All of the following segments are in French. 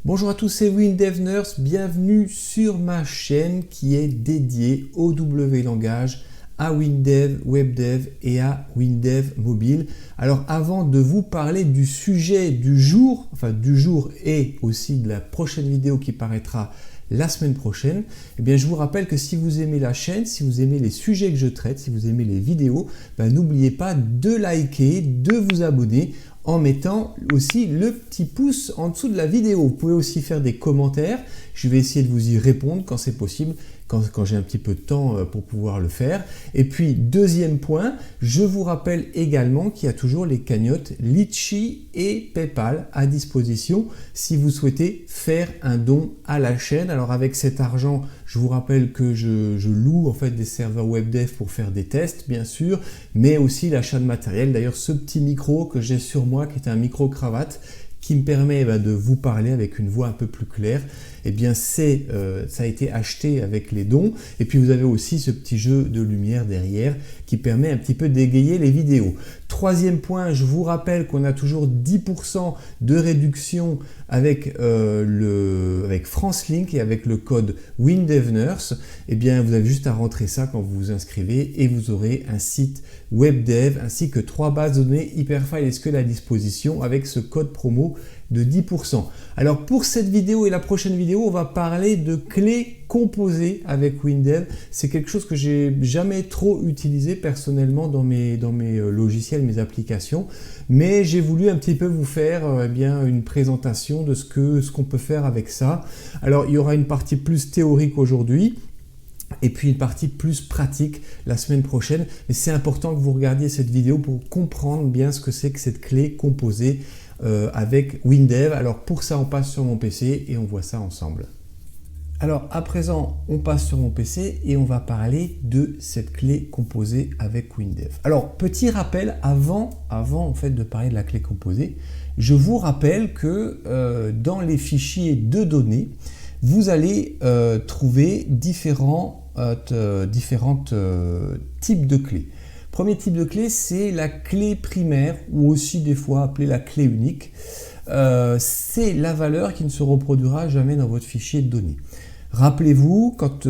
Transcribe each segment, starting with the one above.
Bonjour à tous, c'est WinDev Nurse, bienvenue sur ma chaîne qui est dédiée au W langage, à WinDev, WebDev et à WinDev Mobile. Alors avant de vous parler du sujet du jour, et aussi de la prochaine vidéo qui paraîtra la semaine prochaine, eh bien je vous rappelle que si vous aimez la chaîne, si vous aimez les sujets que je traite, si vous aimez les vidéos, n'oubliez pas de liker, de vous abonner en mettant aussi le petit pouce en dessous de la vidéo. Vous pouvez aussi faire des commentaires, je vais essayer de vous y répondre quand c'est possible, quand j'ai un petit peu de temps pour pouvoir le faire. Et puis deuxième point, je vous rappelle également qu'il y a toujours les cagnottes Litchi et PayPal à disposition si vous souhaitez faire un don à la chaîne. Alors avec cet argent, je vous rappelle que je loue en fait des serveurs WebDev pour faire des tests bien sûr, mais aussi l'achat de matériel. D'ailleurs ce petit micro que j'ai sur moi qui est un micro cravate qui me permet de vous parler avec une voix un peu plus claire, eh bien ça a été acheté avec les dons. Et puis vous avez aussi ce petit jeu de lumière derrière qui permet un petit peu d'égayer les vidéos. Troisième point, je vous rappelle qu'on a toujours 10% de réduction avec FranceLink et avec le code WinDevNurse. Eh bien vous avez juste à rentrer ça quand vous vous inscrivez et vous aurez un site WebDev ainsi que 3 bases de données Hyperfile SQL à disposition avec ce code promo de 10%. Alors pour cette vidéo et la prochaine vidéo, on va parler de clés composées avec WinDev. C'est quelque chose que j'ai jamais trop utilisé personnellement dans mes logiciels, mes applications, mais j'ai voulu un petit peu vous faire une présentation de ce qu'on peut faire avec ça. Alors il y aura une partie plus théorique aujourd'hui et puis une partie plus pratique la semaine prochaine, mais c'est important que vous regardiez cette vidéo pour comprendre bien ce que c'est que cette clé composée avec WinDev. Alors pour ça, on passe sur mon PC et on voit ça ensemble. Alors à présent, on passe sur mon PC et on va parler de cette clé composée avec WinDev. Alors petit rappel avant en fait de parler de la clé composée, je vous rappelle que dans les fichiers de données, vous allez trouver différents types de clés. Premier type de clé, c'est la clé primaire ou aussi des fois appelée la clé unique. C'est la valeur qui ne se reproduira jamais dans votre fichier de données. Rappelez-vous, quand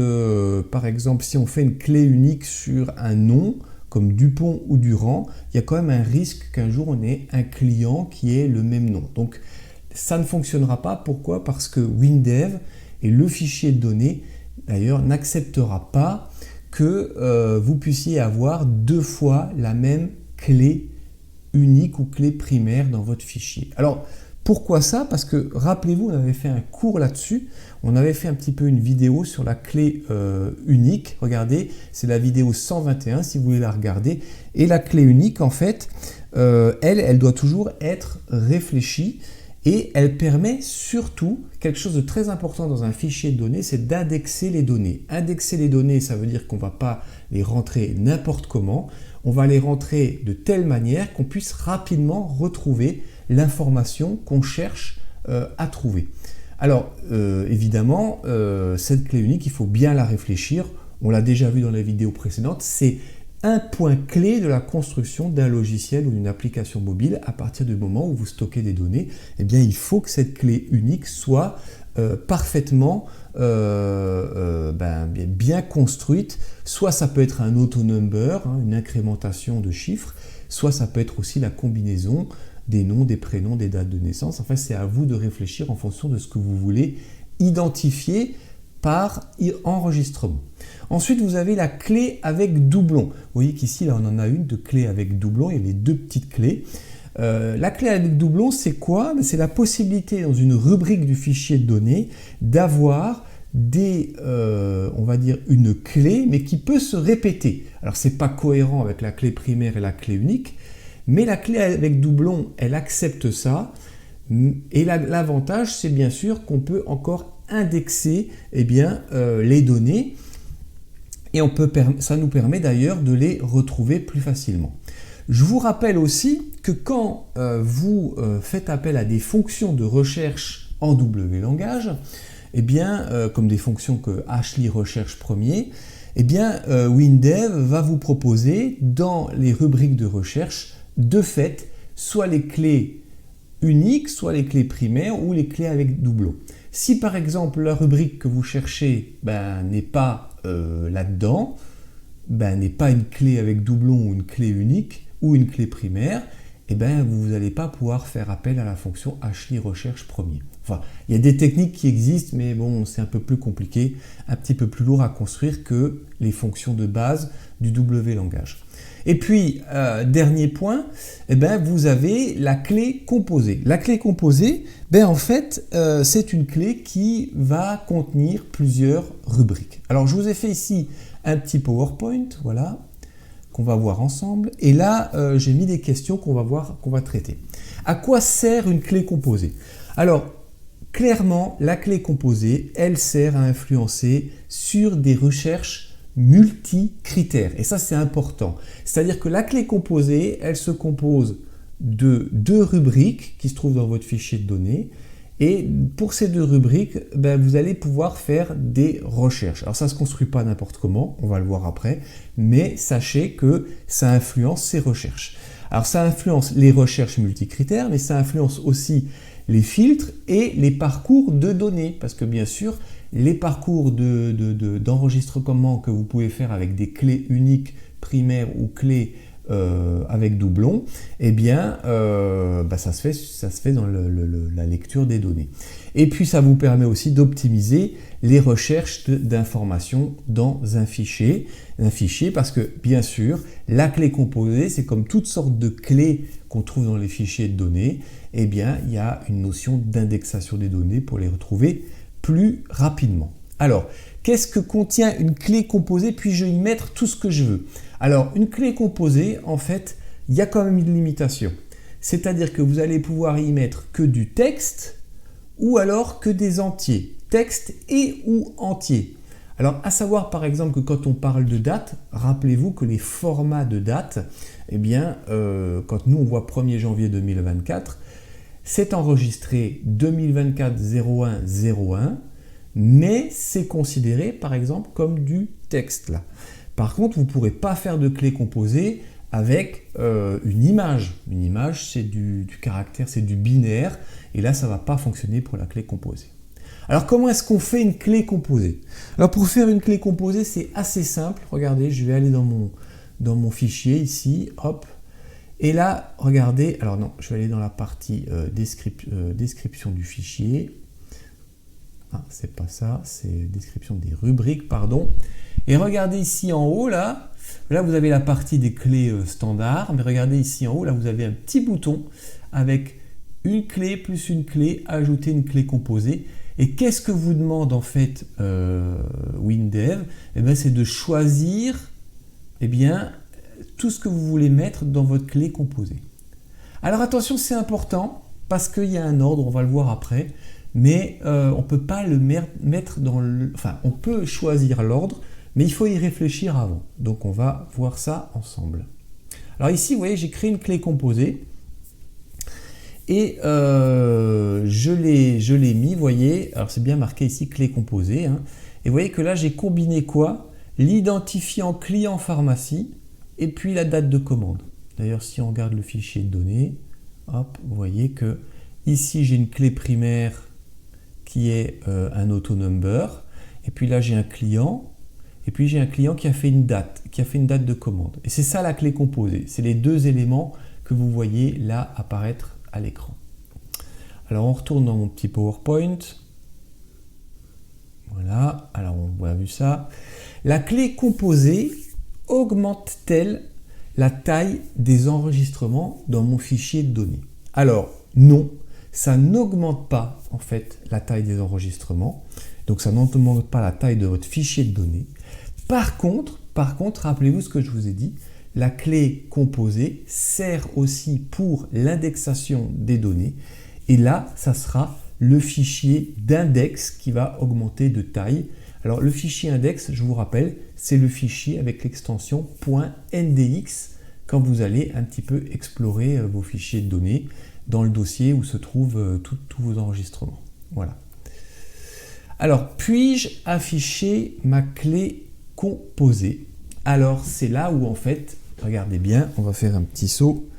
par exemple si on fait une clé unique sur un nom, comme Dupont ou Durand, il y a quand même un risque qu'un jour on ait un client qui ait le même nom. Donc ça ne fonctionnera pas. Pourquoi? Parce que WinDev et le fichier de données d'ailleurs n'acceptera pas que vous puissiez avoir deux fois la même clé unique ou clé primaire dans votre fichier. Alors pourquoi ça? Parce que rappelez-vous, on avait fait un cours là-dessus, on avait fait un petit peu une vidéo sur la clé unique. Regardez, c'est la vidéo 121 si vous voulez la regarder. Et la clé unique, en fait, elle doit toujours être réfléchie. Et elle permet surtout quelque chose de très important dans un fichier de données, c'est d'indexer les données. Indexer les données, ça veut dire qu'on ne va pas les rentrer n'importe comment, on va les rentrer de telle manière qu'on puisse rapidement retrouver l'information qu'on cherche à trouver. Alors évidemment, cette clé unique, il faut bien la réfléchir, on l'a déjà vu dans la vidéo précédente, c'est un point clé de la construction d'un logiciel ou d'une application mobile. À partir du moment où vous stockez des données, eh bien, il faut que cette clé unique soit parfaitement bien construite. Soit ça peut être un autonumber, une incrémentation de chiffres, soit ça peut être aussi la combinaison des noms, des prénoms, des dates de naissance. Enfin, c'est à vous de réfléchir en fonction de ce que vous voulez identifier par enregistrement. Ensuite, vous avez la clé avec doublon. Vous voyez qu'ici, là, on en a une de clé avec doublon. Il y a les deux petites clés. La clé avec doublon, c'est quoi? C'est la possibilité dans une rubrique du fichier de données d'avoir on va dire une clé, mais qui peut se répéter. Alors, c'est pas cohérent avec la clé primaire et la clé unique, mais la clé avec doublon, elle accepte ça. Et l'avantage, c'est bien sûr qu'on peut encore indexer les données et ça nous permet d'ailleurs de les retrouver plus facilement. Je vous rappelle aussi que quand vous faites appel à des fonctions de recherche en W langage, comme des fonctions que Ashley recherche premier, WinDev va vous proposer dans les rubriques de recherche de fait soit les clés uniques, soit les clés primaires ou les clés avec doublon. Si par exemple la rubrique que vous cherchez n'est pas là-dedans, n'est pas une clé avec doublon ou une clé unique ou une clé primaire, vous n'allez pas pouvoir faire appel à la fonction hli recherche premier. Enfin, il y a des techniques qui existent, mais bon, c'est un peu plus compliqué, un petit peu plus lourd à construire que les fonctions de base du W langage. Et puis, dernier point, vous avez la clé composée. La clé composée, en fait, c'est une clé qui va contenir plusieurs rubriques. Alors, je vous ai fait ici un petit PowerPoint, voilà, qu'on va voir ensemble. Et là, j'ai mis des questions qu'on va traiter. À quoi sert une clé composée? Alors, clairement, la clé composée, elle sert à influencer sur des recherches multi-critères. Et ça, c'est important. C'est-à-dire que la clé composée, elle se compose de 2 rubriques qui se trouvent dans votre fichier de données. Et pour ces 2 rubriques, vous allez pouvoir faire des recherches. Alors ça ne se construit pas n'importe comment, on va le voir après, mais sachez que ça influence ces recherches. Alors ça influence les recherches multicritères, mais ça influence aussi les filtres et les parcours de données, parce que bien sûr, les parcours d'enregistrement que vous pouvez faire avec des clés uniques primaires ou clés avec doublon, ça se fait dans la lecture des données. Et puis ça vous permet aussi d'optimiser les recherches d'informations dans un fichier, parce que bien sûr, la clé composée, c'est comme toutes sortes de clés qu'on trouve dans les fichiers de données, il y a une notion d'indexation des données pour les retrouver plus rapidement. Alors, qu'est-ce que contient une clé composée? Puis-je y mettre tout ce que je veux? Alors, une clé composée, en fait, il y a quand même une limitation. C'est-à-dire que vous allez pouvoir y mettre que du texte ou alors que des entiers. Texte et ou entier. Alors, à savoir par exemple que quand on parle de date, rappelez-vous que les formats de date, quand nous on voit 1er janvier 2024, c'est enregistré 2024-01-01, mais c'est considéré par exemple comme du texte là. Par contre, vous ne pourrez pas faire de clé composée avec une image. Une image, c'est du caractère, c'est du binaire, et là, ça ne va pas fonctionner pour la clé composée. Alors, comment est-ce qu'on fait une clé composée? Alors, pour faire une clé composée, c'est assez simple. Regardez, je vais aller dans mon fichier ici, hop. Et là, regardez, alors non, je vais aller dans la partie description du fichier. Ah, c'est pas ça, c'est description des rubriques, pardon. Et regardez ici en haut, là vous avez la partie des clés standards, mais regardez ici en haut, là vous avez un petit bouton avec une clé plus une clé, ajouter une clé composée. Et qu'est-ce que vous demande en fait WinDev? C'est de choisir tout ce que vous voulez mettre dans votre clé composée. Alors attention, c'est important parce qu'il y a un ordre, on va le voir après, mais on ne peut pas le mettre dans le... Enfin, on peut choisir l'ordre, mais il faut y réfléchir avant. Donc on va voir ça ensemble. Alors ici, vous voyez, j'ai créé une clé composée et je l'ai mis, vous voyez, alors c'est bien marqué ici clé composée, hein, et vous voyez que là j'ai combiné quoi? L'identifiant client pharmacie et puis la date de commande. D'ailleurs, si on regarde le fichier de données, hop, vous voyez que ici j'ai une clé primaire qui est un auto-number, et puis là j'ai un client, et puis j'ai un client qui a fait une date de commande. Et c'est ça la clé composée, c'est les 2 éléments que vous voyez là apparaître à l'écran. Alors on retourne dans mon petit PowerPoint. Voilà, alors on a vu ça. La clé composée augmente-t-elle la taille des enregistrements dans mon fichier de données? Alors non, ça n'augmente pas en fait la taille des enregistrements, donc ça n'augmente pas la taille de votre fichier de données. Par contre, rappelez-vous ce que je vous ai dit, la clé composée sert aussi pour l'indexation des données, et là, ça sera le fichier d'index qui va augmenter de taille. Alors le fichier index, je vous rappelle, c'est le fichier avec l'extension .ndx quand vous allez un petit peu explorer vos fichiers de données dans le dossier où se trouvent tous vos enregistrements. Voilà. Alors, puis-je afficher ma clé composée? Alors, c'est là où en fait, regardez bien, on va faire un petit saut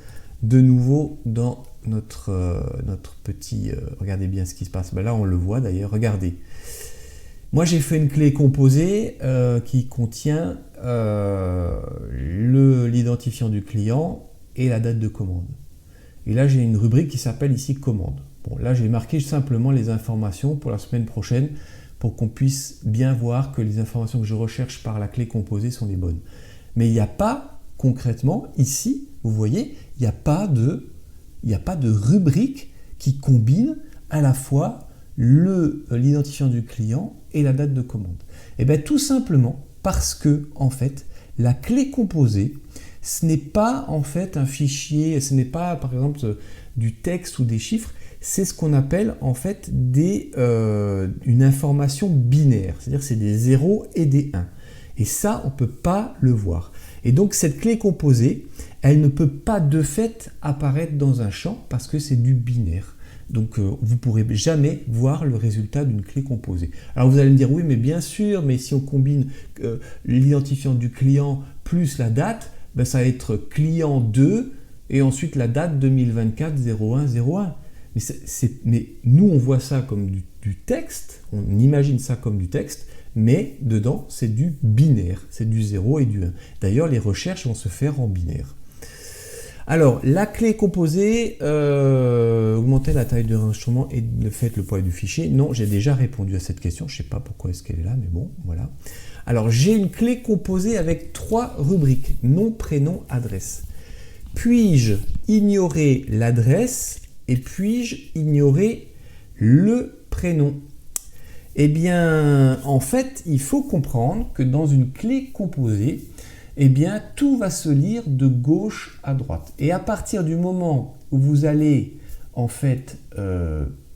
de nouveau dans notre petit... regardez bien ce qui se passe. Ben là, on le voit d'ailleurs. Regardez. Moi, j'ai fait une clé composée qui contient l'identifiant du client et la date de commande. Et là, j'ai une rubrique qui s'appelle ici commande. Bon, là, j'ai marqué simplement les informations pour la semaine prochaine pour qu'on puisse bien voir que les informations que je recherche par la clé composée sont les bonnes. Mais il n'y a pas, concrètement, ici, vous voyez, il n'y a pas de rubrique qui combine à la fois l'identifiant du client et la date de commande. Et bien tout simplement parce que, en fait, la clé composée, ce n'est pas en fait un fichier, ce n'est pas par exemple du texte ou des chiffres, c'est ce qu'on appelle en fait une information binaire, c'est-à-dire c'est des 0 et des 1. Et ça, on ne peut pas le voir. Et donc cette clé composée, elle ne peut pas de fait apparaître dans un champ parce que c'est du binaire. Donc vous ne pourrez jamais voir le résultat d'une clé composée. Alors vous allez me dire, oui mais bien sûr, mais si on combine l'identifiant du client plus la date, ben, ça va être client 2 et ensuite la date 2024 01 01. Mais nous on voit ça comme du texte, on imagine ça comme du texte, mais dedans c'est du binaire, c'est du 0 et du 1. D'ailleurs les recherches vont se faire en binaire. Alors, la clé composée, augmenter la taille de l'enregistrement et faites le poids du fichier. Non, j'ai déjà répondu à cette question. Je ne sais pas pourquoi est-ce qu'elle est là, mais bon, voilà. Alors, j'ai une clé composée avec 3 rubriques, nom, prénom, adresse. Puis-je ignorer l'adresse et puis-je ignorer le prénom? Eh bien, en fait, il faut comprendre que dans une clé composée, eh bien, tout va se lire de gauche à droite. Et à partir du moment où vous allez, en fait,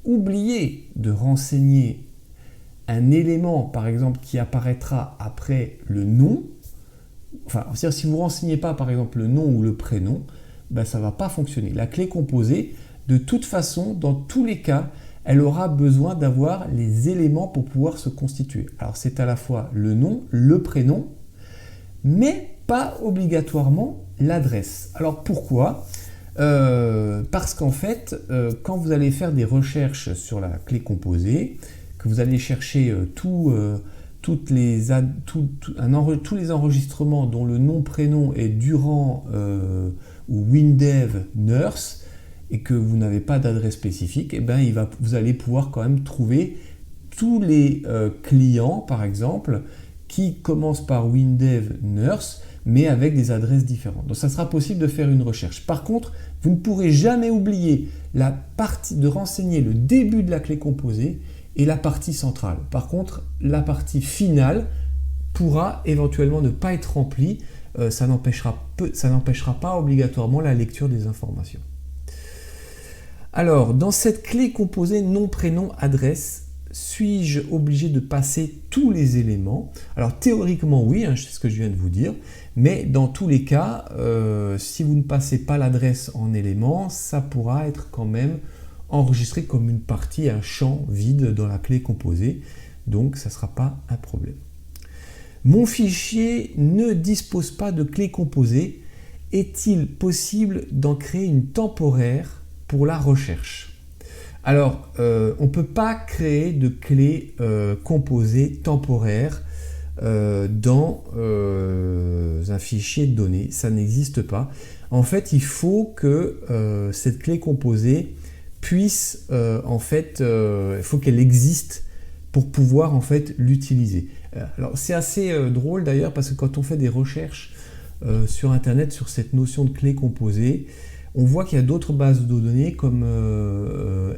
oublier de renseigner un élément, par exemple, qui apparaîtra après le nom, enfin, c'est-à-dire si vous ne renseignez pas, par exemple, le nom ou le prénom, ben, ça ne va pas fonctionner. La clé composée, de toute façon, dans tous les cas, elle aura besoin d'avoir les éléments pour pouvoir se constituer. Alors, c'est à la fois le nom, le prénom, mais pas obligatoirement l'adresse. Alors pourquoi ? Parce qu'en fait, quand vous allez faire des recherches sur la clé composée, que vous allez chercher tous les enregistrements dont le nom prénom est Durand ou Windev Nurse et que vous n'avez pas d'adresse spécifique, eh ben, vous allez pouvoir quand même trouver tous les clients, par exemple, qui commence par Windev Nurse, mais avec des adresses différentes. Donc ça sera possible de faire une recherche. Par contre, vous ne pourrez jamais oublier la partie de renseigner le début de la clé composée et la partie centrale. Par contre, la partie finale pourra éventuellement ne pas être remplie. Ça n'empêchera pas obligatoirement la lecture des informations. Alors, dans cette clé composée nom, prénom, adresse, suis-je obligé de passer tous les éléments? Alors théoriquement oui, c'est ce que je viens de vous dire, mais dans tous les cas, si vous ne passez pas l'adresse en élément, ça pourra être quand même enregistré comme une partie, un champ vide dans la clé composée, donc ça ne sera pas un problème. Mon fichier ne dispose pas de clé composée, est-il possible d'en créer une temporaire pour la recherche? Alors, on ne peut pas créer de clé composée temporaire dans un fichier de données. Ça n'existe pas. En fait, il faut que cette clé composée puisse, il faut qu'elle existe pour pouvoir en fait l'utiliser. Alors, c'est assez drôle d'ailleurs parce que quand on fait des recherches sur Internet sur cette notion de clé composée, on voit qu'il y a d'autres bases de données comme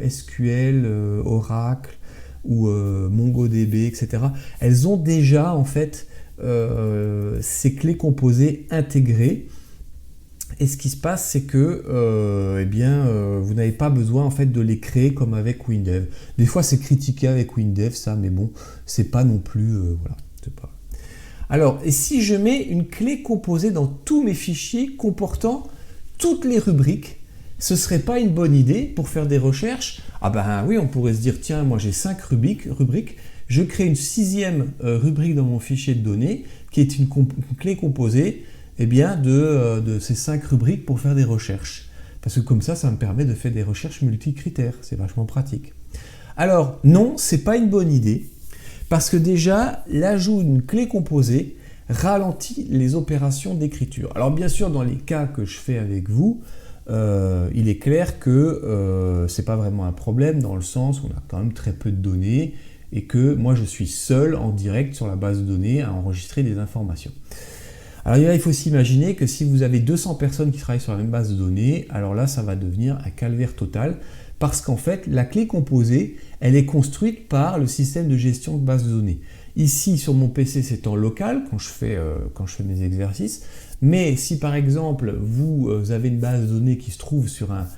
SQL, Oracle ou MongoDB, etc. Elles ont déjà en fait ces clés composées intégrées. Et ce qui se passe, c'est que vous n'avez pas besoin en fait de les créer comme avec Windev. Des fois, c'est critiqué avec Windev, ça, mais bon, c'est pas non plus voilà, c'est pas. Alors, et si je mets une clé composée dans tous mes fichiers comportant toutes les rubriques, ce serait pas une bonne idée pour faire des recherches? Ah ben oui, on pourrait se dire, tiens, moi j'ai 5 rubriques, je crée une 6e rubrique dans mon fichier de données qui est une clé composée de ces 5 rubriques pour faire des recherches. parce que comme ça me permet de faire des recherches multicritères, c'est vachement pratique. Alors non, c'est pas une bonne idée, parce que déjà, l'ajout d'une clé composée ralentit les opérations d'écriture. Alors bien sûr, dans les cas que je fais avec vous, il est clair que c'est pas vraiment un problème, dans le sens où on a quand même très peu de données, et que moi je suis seul en direct sur la base de données à enregistrer des informations. Alors là, il faut s'imaginer que si vous avez 200 personnes qui travaillent sur la même base de données, alors là ça va devenir un calvaire total, parce qu'en fait la clé composée, elle est construite par le système de gestion de base de données. Ici sur mon PC c'est en local quand je fais mes exercices, mais si par exemple vous avez une base de données qui se trouve sur un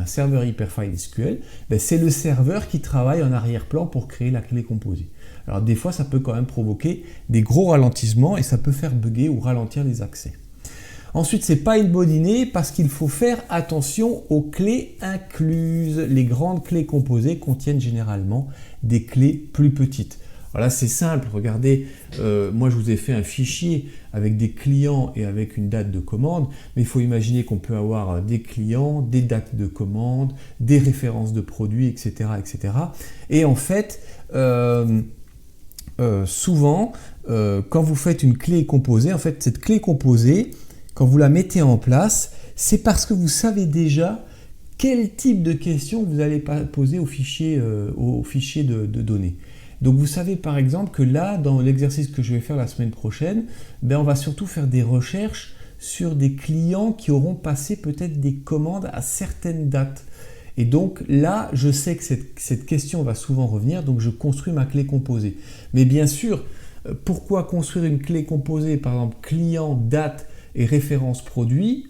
serveur Hyperfile SQL, ben c'est le serveur qui travaille en arrière-plan pour créer la clé composée. Alors des fois ça peut quand même provoquer des gros ralentissements et ça peut faire bugger ou ralentir les accès. Ensuite, c'est pas une bonne idée parce qu'il faut faire attention aux clés incluses. Les grandes clés composées contiennent généralement des clés plus petites. Voilà, c'est simple, regardez, moi je vous ai fait un fichier avec des clients et avec une date de commande, mais il faut imaginer qu'on peut avoir des clients, des dates de commande, des références de produits, etc. etc. Et en fait, souvent, quand vous faites une clé composée, en fait cette clé composée, quand vous la mettez en place, c'est parce que vous savez déjà quel type de questions vous allez poser au fichier de données. Donc vous savez par exemple que là, dans l'exercice que je vais faire la semaine prochaine, on va surtout faire des recherches sur des clients qui auront passé peut-être des commandes à certaines dates. Et donc là, je sais que cette question va souvent revenir, donc je construis ma clé composée. Mais bien sûr, pourquoi construire une clé composée, par exemple client, date et référence produit,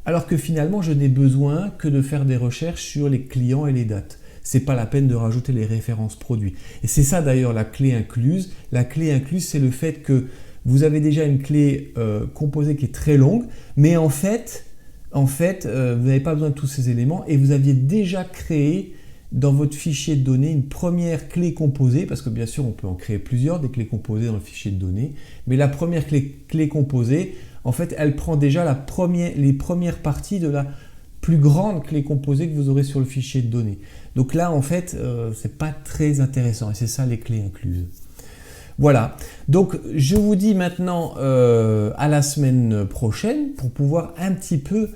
alors que finalement je n'ai besoin que de faire des recherches sur les clients et les dates. C'est pas la peine de rajouter les références produits. Et c'est ça d'ailleurs la clé incluse. La clé incluse, c'est le fait que vous avez déjà une clé composée qui est très longue, mais en fait, vous n'avez pas besoin de tous ces éléments et vous aviez déjà créé dans votre fichier de données une première clé composée, parce que bien sûr on peut en créer plusieurs, des clés composées dans le fichier de données, mais la première clé composée, en fait, elle prend déjà les premières parties de la plus grande clé composée que vous aurez sur le fichier de données. Donc là, en fait, c'est pas très intéressant et c'est ça les clés incluses. Voilà, donc je vous dis maintenant à la semaine prochaine pour pouvoir un petit peu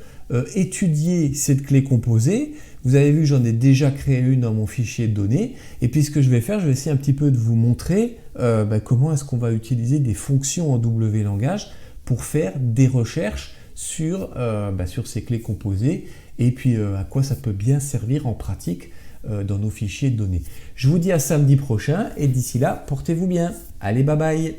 étudier cette clé composée. Vous avez vu, j'en ai déjà créé une dans mon fichier de données. Et puis ce que je vais faire, je vais essayer un petit peu de vous montrer comment est-ce qu'on va utiliser des fonctions en W-langage pour faire des recherches sur ces clés composées et puis à quoi ça peut bien servir en pratique dans nos fichiers de données. Je vous dis à samedi prochain et d'ici là, portez-vous bien. Allez, bye bye.